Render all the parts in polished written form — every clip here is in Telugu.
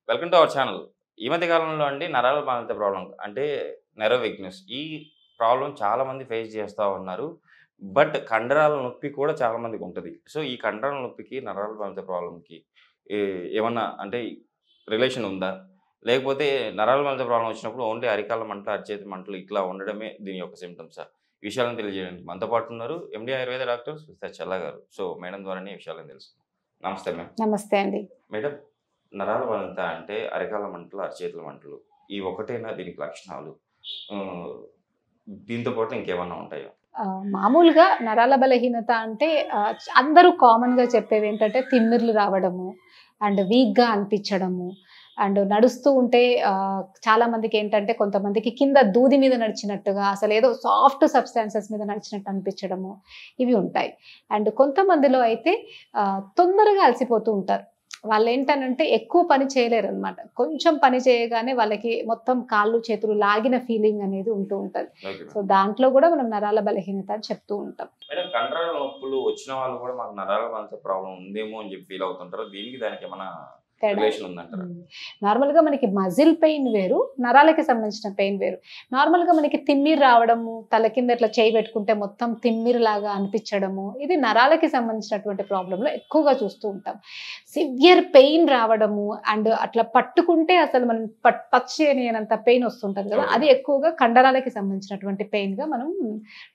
Welcome to our channel. ఈ మధ్య కాలంలో అండి నరాల బాధిత ప్రాబ్లమ్ అంటే నెర్వ్ వీక్‌నెస్. ఈ ప్రాబ్లమ్ చాలామంది ఫేస్ చేస్తా ఉన్నారు. బట్ కండరాల నొప్పి కూడా చాలా మందికుంటది. సో, ఈ కండరాల నొప్పికి, నరాల బాధిత ప్రాబ్లమ్‌కి ఏ ఏమన్నా అంటే రిలేషన్ ఉందా? లేకపోతే నరాల బాధిత ప్రాబ్లమ్ వచ్చినప్పుడు ఓన్లీ అరికాళ్ళ మంటలు, అరిచేతి మంటలు ఇట్లా ఉండడమే దీని యొక్క సింప్టమ్సా? ఈ విషయాలను తెలియజేయడానికి మనతో పాటు ఉన్నారు ఎండీ ఆయుర్వేద డాక్టర్ సిస్టర్ చల్లా గారు. సో, మేడం ద్వారానే ఈ విషయాలను తెలుసుకుందాం. నమస్తే మ్యామ్. నమస్తే అండి. మేడం, నరాల బాధిత అంటే అరికాళ్ళ మంటలు, అరచేతుల మంటలు. ఈ ఒకటేనా దీనికి లక్షణాలు? ఆహ్, దీంతో పాటు ఇంకేమన్నా ఉంటాయా? మామూలుగా నరాల బలహీనత అంటే అందరూ కామన్‌గా చెప్పేవేంటంటే తిమ్మిర్లు రావడము, అండ్ వీక్‌గా అనిపించడము, అండ్ నడుస్తూ ఉంటే చాలా మందికేంటంటే కొంతమందికి కింద దూది మీద నడిచినట్టుగా అసలేదో సాఫ్ట్ సబ్‌స్టాన్సెస్ మీద నడిచినట్టు అనిపించడము, ఇవి ఉంటాయి. అండ్ కొంతమందిలో అయితే తొందరగా అలసిపోతూ ఉంటారు. వాళ్ళేంటనంటే ఎక్కువ పని చేయలేరనమాట. కొంచెం పని చేయగానే వాళ్ళకి మొత్తం కాళ్ళు, చేతులు లాగిన ఫీలింగ్ అనేది ఉంటూ ఉంటది. Okay so, ma'am. దాంట్లో గూడా మనం నరాల బలహీనత అని చెప్తూ ఉంటాం. మేడం, కండరాల నొప్పులు వచ్చిన వాళ్ళు కూడా మాకు నరాల బాధిత ప్రాబ్లమ్ ఉందేమో అని చెప్పి ఫీల్ అవుతుంటారు. దీనికి దానికి ఏమన్నా తేడా. రిలేషన్ ఉందంటారా? నార్మల్‌గా మనకి మజిల్ పెయిన్ వేరు, నరాలకి సంబంధించిన పెయిన్ వేరు. నార్మల్‌గా మనకి తిమ్మిరి రావడము, తల కింద ఇట్లా చేయి పెట్టుకుంటే మొత్తం తిమ్మిరిలాగా అనిపించడము, ఇది నరాలకి సంబంధించినటువంటి ప్రాబ్లమ్‌లో ఎక్కువగా చూస్తూ ఉంటాం. సివియర్ పెయిన్ రావడము అండ్ అట్లా పట్టుకుంటే అసలు మనం టచ్ చేయలేనంత పెయిన్ వస్తుంటది కదా! అది ఎక్కువగా కండరాలకి సంబంధించినటువంటి పెయిన్‌గా మనం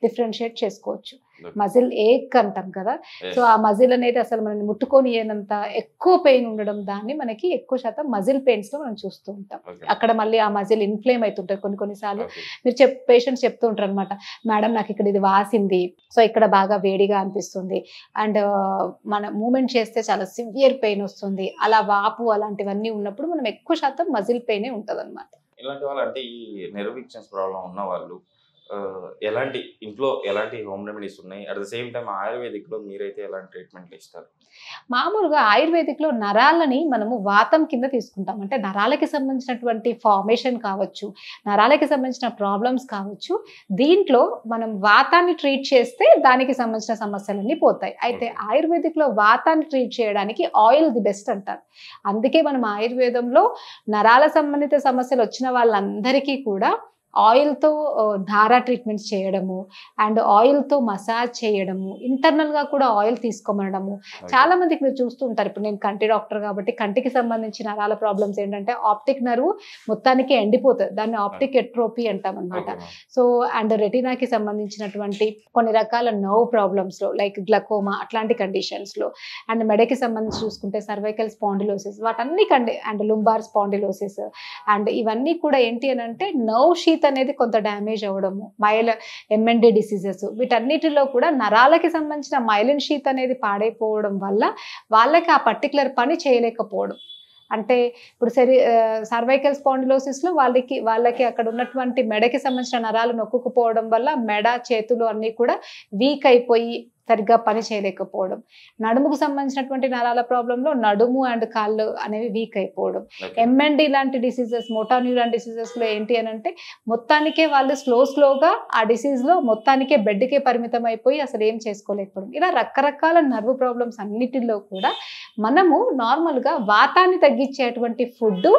డిఫరెన్షియేట్ చేసుకోవచ్చు. మజిల్ ఏక్ అంటాం కదా! సో, ఆ మజిల్ అనేది అసలు మనల్ని ముట్టుకోనియనంత ఎక్కువ పెయిన్ ఉండడం దాన్ని మనకి ఎక్కువ శాతం మజిల్ పెయిన్స్‌లో మనం చూస్తూ ఉంటాం. ఓకే. అక్కడ మళ్ళీ ఆ మజిల్ ఇన్‌ఫ్లేమ్ అయితుంటది కొన్ని సార్లు. ఓకే. మీరు పేషెంట్స్ చెప్తూ ఉంటారనమాట. మేడం నాకిక్కడ ఇది వాసింది. సో, ఇక్కడ బాగా వేడిగా అనిపిస్తుంది. అండ్ మన మూవ్‌మెంట్ చేస్తే చాలా సివియర్ పెయిన్ వస్తుంది. అలా వాపు అలాంటివన్నీ ఉన్నప్పుడు మనం ఎక్కువ శాతం మజిల్ పెయినే ఉంటదనమాట. ఇలాంటి వాళ్ళు అంటే ఈ నెర్వ్ వీక్‌నెస్ ప్రాబ్లమ్ ఉన్నవాళ్ళు ఎలాంటి ఇంట్లో ఎలాంటి హోమ్ రెమెడీస్ ఉన్నాయి? అట్ ద సేమ్ టైమ్ ఆయుర్వేదిక్‌లో మీరైతే ఎలాంటి ట్రీట్మెంట్లు ఇస్తారు? మామూలుగా ఆయుర్వేదిక్‌లో నరాలని మనము వాతం కింద తీసుకుంటాం. అంటే నరాలకి సంబంధించినటువంటి ఫార్మేషన్ కావచ్చు, నరాలకి సంబంధించిన ప్రాబ్లమ్స్ కావచ్చు. దీంట్లో మనం వాతాన్ని ట్రీట్ చేస్తే దానికి సంబంధించిన సమస్యలన్నీ పోతాయి. అయితే ఓకే. ఆయుర్వేదిక్‌లో వాతాన్ని ట్రీట్ చేయడానికి ఆయిల్ ది బెస్ట్ అంటారు. అందుకే మనం ఆయుర్వేదంలో నరాల సంబంధిత సమస్యలు వచ్చిన వాళ్ళందరికీ కూడా ఆయిల్‌తో ధారా ట్రీట్మెంట్స్ చేయడము, అండ్ ఆయిల్‌తో మసాజ్ చేయడము, ఇంటర్నల్‌గా కూడా ఆయిల్ తీసుకోమనడము. ఓకే. చాలా మందికి మీరు చూస్తూ ఉంటారు. ఇప్పుడు నేను కంటి డాక్టర్ కాబట్టి కంటికి సంబంధించిన నరాల ప్రాబ్లమ్స్ ఏంటంటే ఆప్టిక్ నర్వ్ మొత్తానికి ఎండిపోతది. దాన్ని ఆప్టిక్ ఎట్రోపీ అంటామనమాట. Okay ma'am. సో, అండ్ రెటినాకి సంబంధించినటువంటి కొన్ని రకాల నర్వ్ ప్రాబ్లమ్స్‌లో లైక్ గ్లకోమా అట్లాంటి కండిషన్స్‌లో, అండ్ మెడకి సంబంధించి చూసుకుంటే సర్వైకల్ స్పాండిలోసిస్ వాటన్ని అండ్ లుంబార్ స్పాండిలోసిస్, అండ్ ఇవన్నీ కూడా ఏంటి అనంటే నర్వ్ షీత్ అనేది కొంత డ్యామేజ్ అవ్వడము, ఎంఎన్‌డి డిసీజెస్ వీటన్నిటిలో కూడా నరాలకి సంబంధించిన మైలిన్ షీత్ అనేది పాడైపోవడం వల్ల వాళ్ళకి ఆ పర్టిక్యులర్ పని చేయలేకపోవడం. అంటే ఇప్పుడు సర్వైకల్ స్పాండిలోసిస్‌లో వాళ్ళకి అక్కడ ఉన్నటువంటి మెడకి సంబంధించిన నరాలు నొక్కుకుపోవడం వల్ల మెడ, చేతులు అన్నీ కూడా వీక్ అయిపోయి సరిగ్గా పని చేయలేకపోవడం. నడుముకు సంబంధించినటువంటి నరాల ప్రాబ్లమ్‌లో నడుము అండ్ కాళ్ళు అనేవి వీక్ అయిపోవడం. ఓకే. ఎంఎన్‌డి లాంటి డిసీజెస్, మోటార్ న్యూరాన్ డిసీజెస్‌లో ఏంటి అనంటే మొత్తానికే వాళ్ళు స్లోగా ఆ డిసీజ్‌లో మొత్తానికే బెడ్‌కే పరిమితం అయిపోయి అసలు ఏం చేసుకోలేకపోవడం. ఇలా రకరకాల నర్వ్ ప్రాబ్లమ్స్ అన్నిటిలో కూడా మనము నార్మల్‌గా వాతాన్ని తగ్గించేటువంటి ఫుడ్,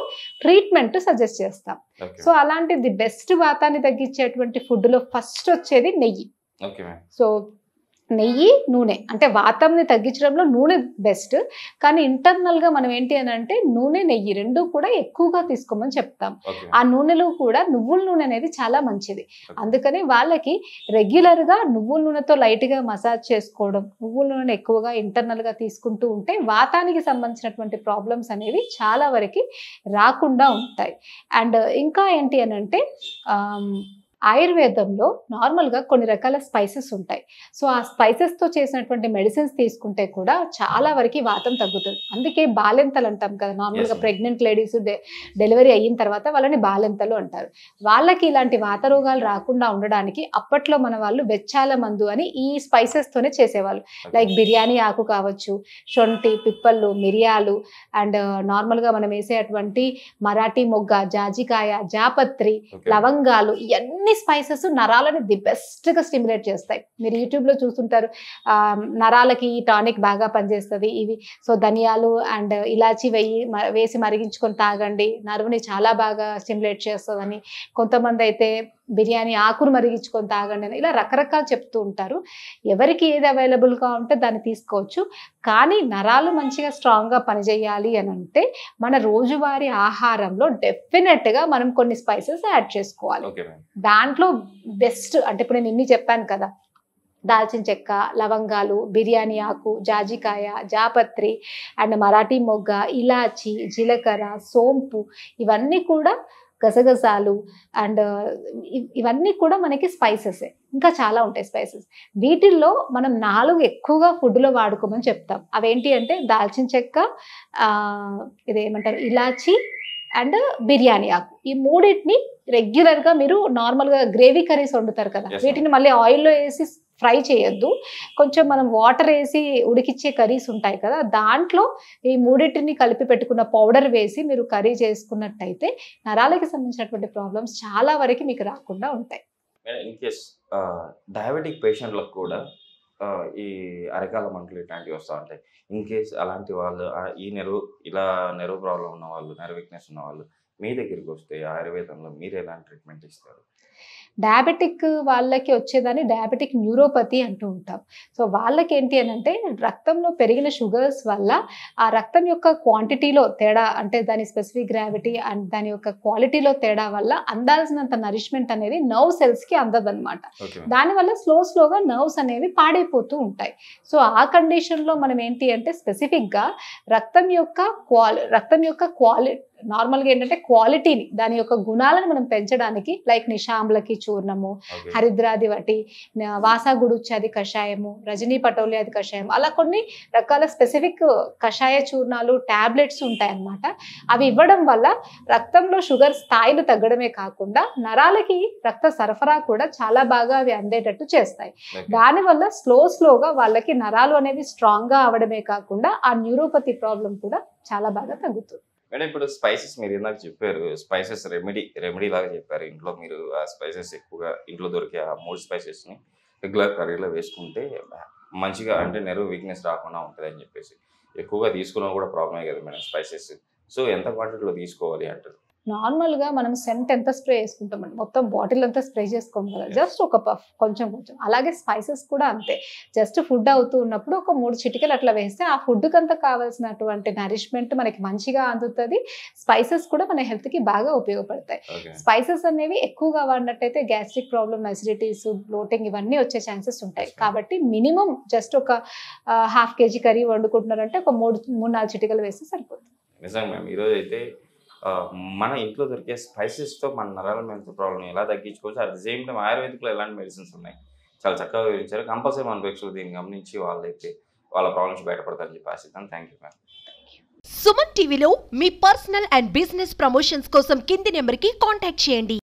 ట్రీట్మెంట్ సజెస్ట్ చేస్తాం. ఓకే. సో, అలాంటి ది బెస్ట్ వాతాన్ని తగ్గించేటువంటి ఫుడ్‌లో ఫస్ట్ వచ్చేది నెయ్యి. Okay ma'am. సో, నెయ్యి, నూనె అంటే వాతంని తగ్గించడంలో నూనె బెస్ట్. కానీ ఇంటర్నల్‌గా మనం ఏంటి అనంటే నూనె, నెయ్యి 2 కూడా ఎక్కువగా తీసుకోమని చెప్తాం. ఓకే. ఆ నూనెలో కూడా నువ్వుల నూనె అనేది చాలా మంచిది. ఓకే. అందుకని వాళ్ళకి రెగ్యులర్‌గా నువ్వుల నూనెతో లైట్‌గా మసాజ్ చేసుకోవడం, నువ్వుల నూనెను ఎక్కువగా ఇంటర్నల్‌గా తీసుకుంటూ ఉంటే వాతానికి సంబంధించినటువంటి ప్రాబ్లమ్స్ అనేవి చాలా వరకి రాకుండా ఉంటాయి. అండ్ ఇంకా ఏంటి అనంటే ఆయుర్వేదంలో నార్మల్‌గా కొన్ని రకాల స్పైసెస్ ఉంటాయి. సో, ఆ స్పైసెస్‌తో చేసినటువంటి మెడిసిన్స్ తీసుకుంటే కూడా చాలా వరకి వాతం తగ్గుతది. అందుకే బాలెంతలు అంటాం కదా! నార్మల్‌గా యెస్. ప్రెగ్నెంట్ లేడీస్ డెలివరీ అయిన తర్వాత వాళ్ళని బాలెంతలు అంటారు. వాళ్ళకి ఇలాంటి వాత రోగాలు రాకుండా ఉండడానికి అప్పట్లో మన వాళ్ళు బెచ్చాల మందు అని ఈ స్పైసెస్‌తోనే చేసేవాళ్ళు. లైక్ బిర్యానీ ఆకు కావచ్చు, శొంఠి, పిప్పళ్ళు, మిరియాలు, అండ్ నార్మల్‌గా మనం వేసేటువంటి మరాఠీ మొగ్గ, జాజికాయ, జాపత్రి, ఓకే. లవంగాలు ఇయన్నీ అన్ని స్పైసెస్ నరాలని ది బెస్ట్గా స్టిమ్యులేట్ చేస్తాయి. మీరు యూట్యూబ్లో చూస్తుంటారు, నరాలకి ఈ టానిక్ బాగా పనిచేస్తుంది ఇవి. సో ధనియాలు అండ్ ఇలాచి వేసి మరిగించుకొని తాగండి, నర్వ్ని చాలా బాగా స్టిమ్యులేట్ చేస్తుందని. కొంతమంది అయితే బిర్యానీ ఆకును మరిగించుకొని తాగండి అని, ఇలా రకరకాలు చెప్తూ ఉంటారు. ఎవరికి ఏది అవైలబుల్గా ఉంటే దాన్ని తీసుకోవచ్చు. కానీ నరాలు మంచిగా స్ట్రాంగ్గా పనిచేయాలి అని అంటే మన రోజువారీ ఆహారంలో డెఫినెట్గా మనం కొన్ని స్పైసెస్ యాడ్ చేసుకోవాలి. దాంట్లో బెస్ట్ అంటే ఇప్పుడు నేను ఇన్ని చెప్పాను కదా, దాల్చిన చెక్క, లవంగాలు, బిర్యానీ ఆకు, జాజికాయ, జాపత్రి అండ్ మరాఠీ మొగ్గ, ఇలాచి, జీలకర్ర, సోంపు, ఇవన్నీ కూడా గసగసాలు అండ్ ఇవన్నీ కూడా మనకి స్పైసెస్. ఇంకా చాలా ఉంటాయి స్పైసెస్. వీటిల్లో మనం 4 ఎక్కువగా ఫుడ్లో వాడుకోమని చెప్తాం. అవేంటి అంటే దాల్చిన చెక్క, ఇదేమంటారు ఇలాచి అండ్ బిర్యానీ ఆకు. ఈ మూడింటిని రెగ్యులర్గా మీరు నార్మల్గా గ్రేవీ కర్రీస్ వండుతారు కదా, వీటిని మళ్ళీ ఆయిల్లో వేసి ఫ్రై చేయొద్దు. కొంచెం మనం వాటర్ వేసి ఉడికిచ్చే కర్రీస్ ఉంటాయి కదా, దాంట్లో ఈ మూడింటిని కలిపి పెట్టుకున్న పౌడర్ వేసి మీరు కర్రీ చేసుకున్నట్టయితే నరాలకి సంబంధించినటువంటి ప్రాబ్లమ్స్ చాలా వరకు మీకు రాకుండా ఉంటాయి. ఇన్ కేస్ డయాబెటిక్ పేషెంట్లకు కూడా ఈ అరకాల మంటలు ఇట్లాంటివి వస్తూ ఉంటాయి. ఇన్ కేస్ అలాంటి వాళ్ళు ఈ నెర్వ్ ప్రాబ్లం ఉన్న వాళ్ళు, నెర్వ్ వీక్నెస్ ఉన్న వాళ్ళు మీ దగ్గరికి వస్తే ఆయుర్వేదంలో మీరు ఎలాంటి ట్రీట్మెంట్ ఇస్తారు? డయాబెటిక్ వాళ్ళకి వచ్చేదాన్ని డయాబెటిక్ న్యూరోపతి అంటూ ఉంటాం. సో వాళ్ళకి ఏంటి అని అంటే రక్తంలో పెరిగిన షుగర్స్ వల్ల ఆ రక్తం యొక్క క్వాంటిటీలో తేడా, అంటే దాని స్పెసిఫిక్ గ్రావిటీ అండ్ దాని యొక్క క్వాలిటీలో తేడా వల్ల అందాల్సినంత నరిష్మెంట్ అనేది నర్వ్ సెల్స్కి అందదన్నమాట. దానివల్ల స్లోగా నర్వ్స్ అనేవి పాడైపోతూ ఉంటాయి. సో ఆ కండిషన్లో మనం ఏంటి అంటే స్పెసిఫిక్గా రక్తం యొక్క క్వాలిటీ నార్మల్గా ఏంటంటే క్వాలిటీని, దాని యొక్క గుణాలను మనం పెంచడానికి లైక్ నిషాంలకి చూర్ణము, హరిద్రాది వటి, వాసాగుడుచ్చాది కషాయము, రజనీ పటోలియాది కషాయం, అలా కొన్ని రకాల స్పెసిఫిక్ కషాయ చూర్ణాలు, టాబ్లెట్స్ ఉంటాయన్నమాట. అవి ఇవ్వడం వల్ల రక్తంలో షుగర్ స్థాయిలు తగ్గడమే కాకుండా నరాలకి రక్త సరఫరా కూడా చాలా బాగా అవి అందేటట్టు చేస్తాయి. దానివల్ల స్లోగా వాళ్ళకి నరాలు అనేవి స్ట్రాంగ్గా అవడమే కాకుండా ఆ న్యూరోపతి ప్రాబ్లం కూడా చాలా బాగా తగ్గుతుంది. మేడం, ఇప్పుడు స్పైసెస్ మీరు ఇందాక చెప్పారు, స్పైసెస్ రెమెడీ లాగా చెప్పారు. ఇంట్లో మీరు ఆ స్పైసెస్ ఎక్కువగా ఇంట్లో దొరికే ఆ 3 స్పైసెస్ని రెగ్యులర్ కర్రీలో వేసుకుంటే మంచిగా, అంటే నెర్వ్ వీక్నెస్ రాకుండా ఉంటుంది అని చెప్పేసి. ఎక్కువగా తీసుకున్నా కూడా ప్రాబ్లమే కదా మేడం స్పైసెస్. సో ఎంత క్వాంటిటీలో తీసుకోవాలి అంటారు? నార్మల్గా మనం సెంట్ ఎంత స్ప్రే చేసుకుంటామండి, మొత్తం బాటిల్ అంతా స్ప్రే చేసుకోం కదా, జస్ట్ ఒక పఫ్ కొంచెం. అలాగే స్పైసెస్ కూడా అంతే, జస్ట్ ఫుడ్ అవుతూ ఉన్నప్పుడు ఒక 3 చిటికలు అట్లా వేస్తే ఆ ఫుడ్కి అంతా కావాల్సినటువంటి నరిష్మెంట్ మనకి మంచిగా అందుతుంది. స్పైసెస్ కూడా మన హెల్త్కి బాగా ఉపయోగపడతాయి. స్పైసెస్ అనేవి ఎక్కువగా వాడినట్టయితే గ్యాస్ట్రిక్ ప్రాబ్లమ్, అసిడిటీస్, బ్లోటింగ్ ఇవన్నీ వచ్చే ఛాన్సెస్ ఉంటాయి. కాబట్టి మినిమం జస్ట్ ఒక ½ కేజీ కర్రీ వండుకుంటున్నారంటే ఒక 3-4 చిటికలు వేస్తే సరిపోతుంది. నిజంగా మ్యామ్, ఈరోజు అయితే మన ఇంట్లో దొరికే స్పైసెస్తో మన నరాల ప్రాబ్లం ఎలా తగ్గించుకోవచ్చు, అట్ ద సేమ్ టైం ఆయుర్వేదిక్లో ఎలాంటి మెడిసిన్స్ ఉన్నాయి చాలా చక్కగా వివరించారు. కంపల్సరీ మన ప్రేక్షకులు దీన్ని గమనించి వాళ్ళైతే వాళ్ళ ప్రాబ్లమ్స్ బయటపడతారని చెప్పి ఆశిద్దాం. Thank you ma'am. సుమన్ టీవీలో మీ పర్సనల్ అండ్ బిజినెస్ ప్రమోషన్స్ కోసం కింది నెంబర్కి కాంటాక్ట్ చేయండి.